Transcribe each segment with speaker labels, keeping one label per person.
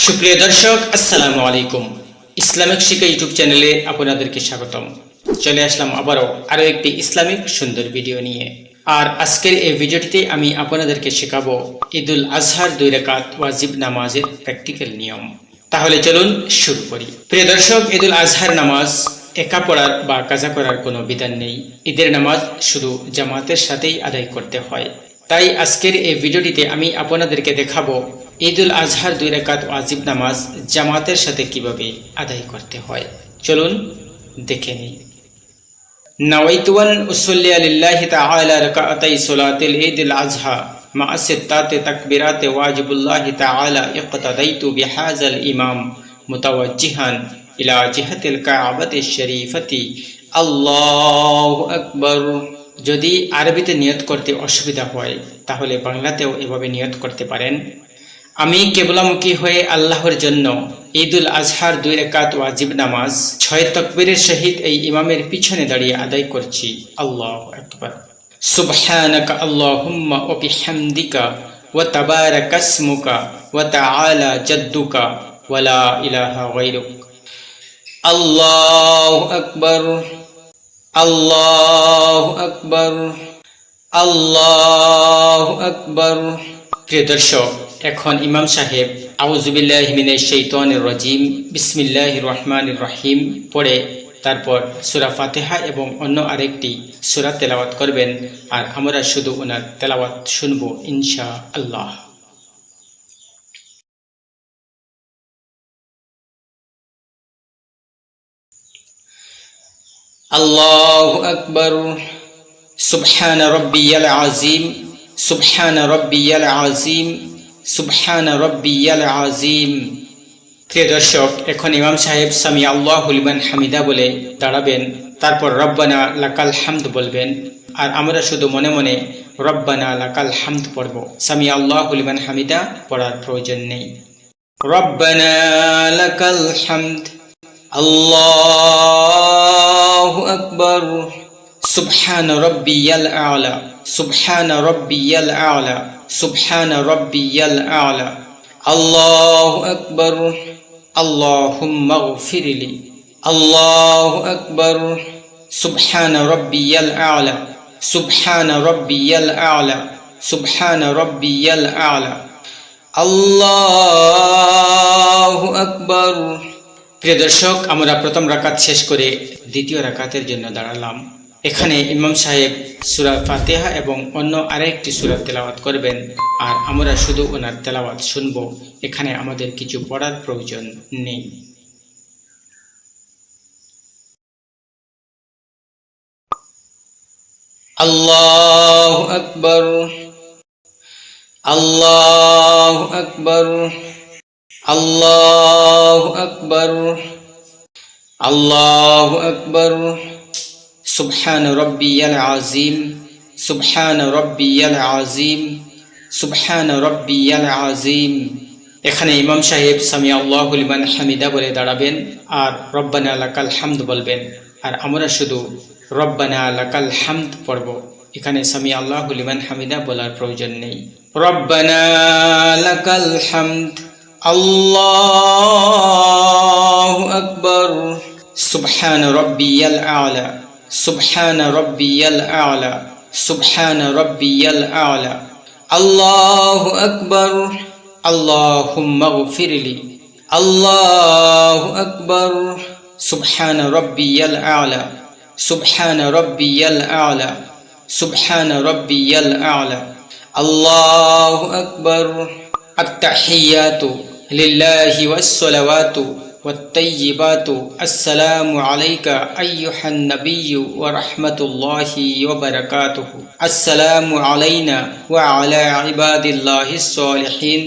Speaker 1: সুপ্রিয় দর্শক, আসসালামু আলাইকুম। ইসলামিক শিক্ষা ইউটিউব চ্যানেলে আপনাদেরকে স্বাগতম। চলে আসলাম আবারও আরও একটি ইসলামিক সুন্দর ভিডিও নিয়ে। আর আজকের এই ভিডিওটিতে আমি আপনাদেরকে শেখাবো ঈদুল আজহার 2 রাকাত ওয়াজিব নামাজের প্র্যাকটিক্যাল নিয়ম। তাহলে চলুন শুরু করি। প্রিয় দর্শক, ঈদুল আজহার নামাজ একা পড়ার বা কাজা করার কোনো বিধান নেই। ঈদের নামাজ শুধু জামাতের সাথেই আদায় করতে হয়। তাই আজকের এই ভিডিওটিতে আমি আপনাদেরকে দেখাবো ঈদুল আজহার 2 রাকাত ওয়াজিব নামাজ জামাতের সাথে কিভাবে আদায় করতে হয়। চলুন দেখে নিই। নাওয়াইতু আন উসাল্লি লিল্লাহি তাআলা রাকাতাই সালাতিল ঈদুল আজহা মা সিত্তাতি তাকবীরাতি ওয়াজিবুল্লাহি তাআলা ইqতাদাইতু বিহাযাল ইমাম মুতাওয়াজ্জিহান ইলা জিহাতিল কাবাতিশ শরীফাতি। আল্লাহু আকবার। যদি আরবিতে নিয়ত করতে অসুবিধা হয় তাহলে বাংলাতেও এভাবে নিয়ত করতে পারেন। আমি কেবলামুখী হয়ে আল্লাহর জন্য ঈদুল আজহার 2 রাকাত ওয়াজিব নামাজ 6 তাকবীরের সহিত এই ইমামের পিছনে দাঁড়িয়ে আদায় করছি। আল্লাহু আকবার। সুবহানাকা আল্লাহুম্মা ওয়া বিহামদিকা ওয়া তাবারাকাসমুকা ওয়া তাআলা জাদ্দুকা ওয়া লা ইলাহা গায়রুক। আল্লাহু আকবার, আল্লাহু আকবার, আল্লাহু আকবার। প্রিয় দর্শক, এখন ইমাম সাহেব আউযু বিল্লাহি মিনাশ শাইতানির রাজিম বিসমিল্লাহির রহমানির রহিম পড়ে তারপর সূরা ফাতিহা এবং অন্য আরেকটি সূরা তেলাওয়াত করবেন, আর আমরা শুধু ওনার তেলাওয়াত শুনব ইনশাআল্লাহ। আল্লাহু আকবার। সুবহান রাব্বিয়াল আযীম, সুবহান রাব্বিয়াল আযীম, সুবহান রাব্বিয়াল আযীম। প্রিয় দর্শক, এখন ইমাম সাহেব সামি আল্লাহু লিমান হামিদা বলে দাঁড়াবেন, তারপর রব্বানা লাকাল হামদ বলবেন, আর আমরা শুধু মনে মনে রব্বানা লাকাল হামদ পড়ব। সামি আল্লাহু লিমান হামিদা পড়ার প্রয়োজন নেই। রব্বানা লাকাল হামদ। আল্লাহু আকবার। সুবহান রাব্বিয়াল আ'লা, সুবহান রাব্বিয়াল আ'লা, সুবহান রাব্বিয়াল আ'লা। আল্লাহু আকবার। আল্লাহুম্মা গফিরলি। আল্লাহু আকবার। সুবহান রাব্বিয়াল আ'লা, সুবহান রাব্বিয়াল আ'লা, সুবহান রাব্বিয়াল আ'লা। আল্লাহু আকবার। প্রিয় দর্শক, আমরা প্রথম রাকাত শেষ করে দ্বিতীয় রাকাতের জন্য দাঁড়ালাম। এখানে ইমাম সাহেব সূরা ফাতিহা এবং অন্য আরেকটি সূরা তেলাওয়াত করবেন, আর আমরা শুধু ওনার তেলাওয়াত শুনব। এখানে আমাদের কিছু পড়ার প্রয়োজন নেই। আল্লাহু আকবার, আল্লাহু আকবার, আল্লাহু আকবার, আল্লাহু আকবার। সুবহান রাব্বিয়াল আযীম, সুবহান রাব্বিয়াল আযীম, সুবহান রাব্বিয়াল আযীম। এখানে ইমাম সাহেব সামি আল্লাহু লিমান হামিদা বলে দাঁড়াবেন, আর রব্বানা লাকাল হামদ বলবেন, আর আমরা শুধু রব্বানা লাকাল হামদ পড়ব। এখানে সামি আল্লাহু লিমান হামিদা বলার প্রয়োজন নেই। রব্বানা লাকাল হামদ। আল্লাহু আকবার। সুবহান রাব্বিয়াল আ'লা, সুবহান রাব্বিয়াল আ'লা, সুবহান রাব্বিয়াল আ'লা। আল্লাহু আকবার। আল্লাহুম্মা গফিরলি। আল্লাহু আকবার। সুবহান রাব্বিয়াল আ'লা, সুবহান রাব্বিয়াল আ'লা, সুবহান রাব্বিয়াল আ'লা। আল্লাহু আকবার। আত-তাহিয়াতু লিল্লাহি ওয়াস-সালাওয়াতু ওয়াত-তাইয়্যিবাতু। আসসালামু আলাইকা আইয়ুহান নাবিয়্যু ওয়া রাহমাতুল্লাহি ওয়া বারাকাতুহু। আসসালামু আলাইনা ওয়া আলা ইবাদিল্লাহিস সালিহিন।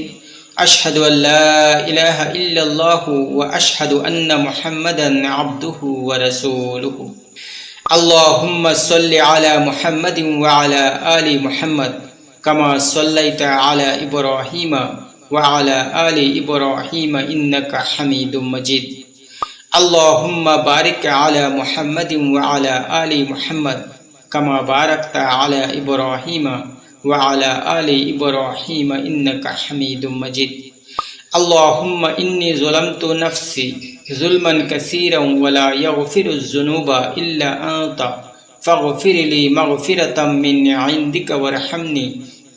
Speaker 1: আশহাদু আল লা ইলাহা ইল্লাল্লাহু ওয়া আশহাদু আন্না মুহাম্মাদান আবদুহু ওয়া রাসূলুহু। আল্লাহুম্মা সাল্লি আলা মুহাম্মাদিন ওয়া আলা আলি মুহাম্মাদ কামা সাল্লাইতা আলা ইব্রাহিমা ওয়া আলা আলি ইব্রাহিমা ইন্নাকা হামিদুম মাজিদ। আল্লাহুম্মা বারিক আলা মুহাম্মাদিন ওয়া আলা আলি মুহাম্মাদ কামা বারাকতা আলা ইব্রাহিমা ওয়া আলা আলি ইব্রাহিমা ইন্নাকা হামিদুম মাজিদ। اللهم إني ظلمت نفسي ظلما كثيرا ولا يغفر الذنوب إلا أنت فاغفر لي مغفرة من عندك وارحمني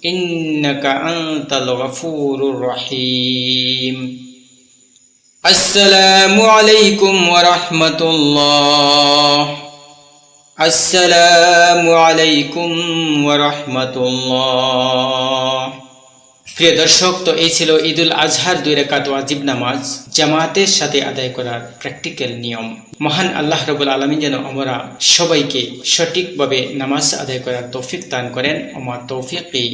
Speaker 1: إنك أنت الغفور الرحيم السلام عليكم ورحمة الله السلام عليكم ورحمة الله প্রিয় দর্শক, তো এই ছিল ঈদুল আজহার 2 রাকাত ওয়াজিব নামাজ জামাতের সাথে আদায় করার প্র্যাকটিক্যাল নিয়ম। মহান আল্লাহ রাব্বুল আলামিন যেন আমরা সবাইকে সঠিকভাবে নামাজ আদায় করার তৌফিক দান করেন। ওমা তৌফিকি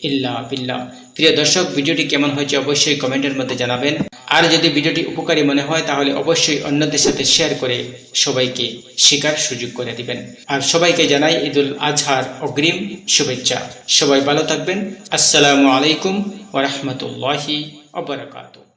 Speaker 1: ইল্লা বিল্লাহ। প্রিয় দর্শক, ভিডিওটি কেমন হয়েছে অবশ্যই কমেন্টের মধ্যে জানাবেন। আর যদি ভিডিওটি উপকারী মনে হয় তাহলে অবশ্যই অন্যদের সাথে শেয়ার করে সবাইকে শেখার সুযোগ করে দিবেন। আর সবাইকে জানাই ঈদুল আজহার অগ্রিম শুভেচ্ছা। সবাই ভালো থাকবেন। আসসালামু আলাইকুম ওয়া রাহমাতুল্লাহি ওয়া বারাকাতুহু।